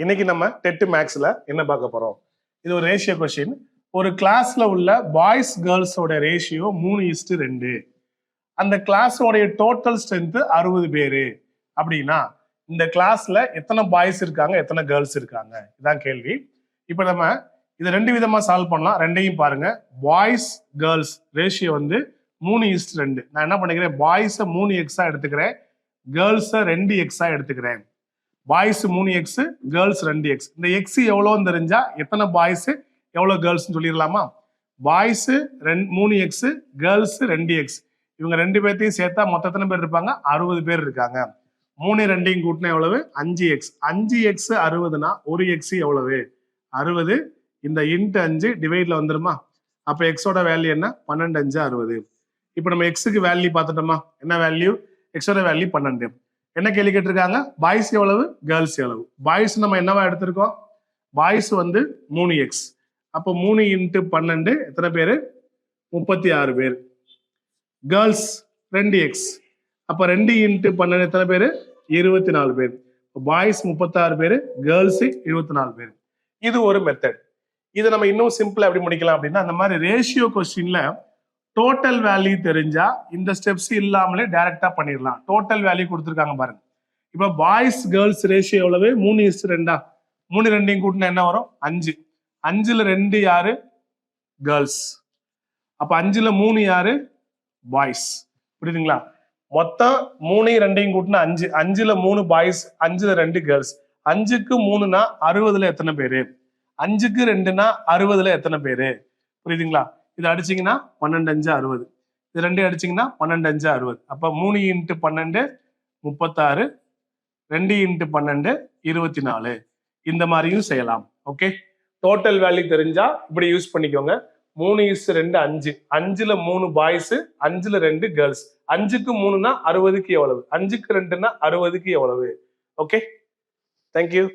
இன்னைக்கு நம்ம டெட் மேக்ஸ்ல என்ன பார்க்க போறோம்? இது ஒரு ரேஷியோ கொஸ்டின். ஒரு கிளாஸ்ல உள்ள பாய்ஸ் கேர்ள்ஸோட ரேஷியோ 3:2. அந்த கிளாஸோடைய டோட்டல் ஸ்ட்ரென்த் 60 பேரு அப்படின்னா இந்த கிளாஸ்ல எத்தனை பாய்ஸ் இருக்காங்க, எத்தனை கேர்ள்ஸ் இருக்காங்க, இதான் கேள்வி. இப்ப நம்ம இதை ரெண்டு விதமா சால்வ் பண்ணலாம். ரெண்டையும் பாருங்க. பாய்ஸ் கேர்ள்ஸ் ரேஷியோ வந்து 3:2. நான் என்ன பண்ணிக்கிறேன், பாய்ஸை 3x எடுத்துக்கிறேன், கேர்ள்ஸை 2x எடுத்துக்கிறேன். Boys 3x, girls 2x. இந்த எக்ஸ் எவ்வளோன்னு தெரிஞ்சா எத்தனை பாய்ஸ் எவ்வளவு கேர்ள்ஸ் சொல்லிடலாமா? Boys 3x, girls 2x. இவங்க ரெண்டு பேர்த்தையும் சேர்த்தா மொத்தம் எத்தனை பேர் இருப்பாங்க? 60 பேர் இருக்காங்க. 3 2 கூட்டினா எவ்வளவு? 5x. 5x 60னா ஒரு எக்ஸ் எவ்வளவு? 60. இந்த இன்ட் 5 டிவைட்ல வந்துருமா? அப்ப எக்ஸோட வேல்யூ என்ன? 12 5 60. இப்ப நம்ம எக்ஸுக்கு வேல்யூ பார்த்துட்டோமா? என்ன வேல்யூ? எக்ஸோட வேல்யூ 12. என்ன கேள்வி கேட்டிருக்காங்க? பாய்ஸ் எவ்வளவு, கேர்ள்ஸ் எவ்வளவு? பாய்ஸ் நம்ம என்னவா எடுத்திருக்கோம்? பாய்ஸ் வந்து 3x. அப்போ 3 × 12 எத்தனை பேரு? 36 பேர். Girls 2x. அப்ப 2 × 12 எத்தனை பேரு? 24 பேர். பாய்ஸ் 36 பேரு, கேர்ள்ஸ் 24 பேர். இது ஒரு மெத்தட். இதை நம்ம இன்னும் சிம்பிளா எப்படி முடிக்கலாம் அப்படின்னா, அந்த மாதிரி ரேஷியோ கொஸ்டின்ல டோட்டல் வேல்யூ தெரிஞ்சா இந்த ஸ்டெப்ஸ் இல்லாமலே டைரக்டா பண்ணிடலாம். டோட்டல் வேல்யூ கொடுத்துருக்காங்க பாருங்க. இப்ப பாய்ஸ் கேர்ள்ஸ் ரேஷியோ எவ்வளவு? 3:2. 3 2 கூட்டினா என்ன வரும்? 5. 5ல் 2 யாரு? கேர்ள்ஸ். அப்ப 5ல் 3 யாரு? பாய்ஸ். புரியுதுங்களா? மொத்தம் 3 2 கூட்டினா 5. 5ல் 3 பாய்ஸ், 5ல் 2 கேர்ள்ஸ். 5க்கு 3னா 60ல எத்தனை பேரு? 5க்கு 2னா 60ல எத்தனை பேரு? புரியுதுங்களா? இது அடிச்சீங்கன்னா 12 5 60. இது ரெண்டு அடிச்சீங்கன்னா 12 5 60. அப்ப 3 × 12 36, 2 × 12 24. இந்த மாதிரியும் செய்யலாம். ஓகே, டோட்டல் வேல்யூ தெரிஞ்சா இப்படி யூஸ் பண்ணிக்கோங்க. 3:2 5. 5ல் 3 பாய்ஸ், 5ல் 2 கேர்ள்ஸ். 5க்கு 3னா 60க்கு எவ்வளவு? 5க்கு 2னா 60க்கு எவ்வளவு? Okay, thank you.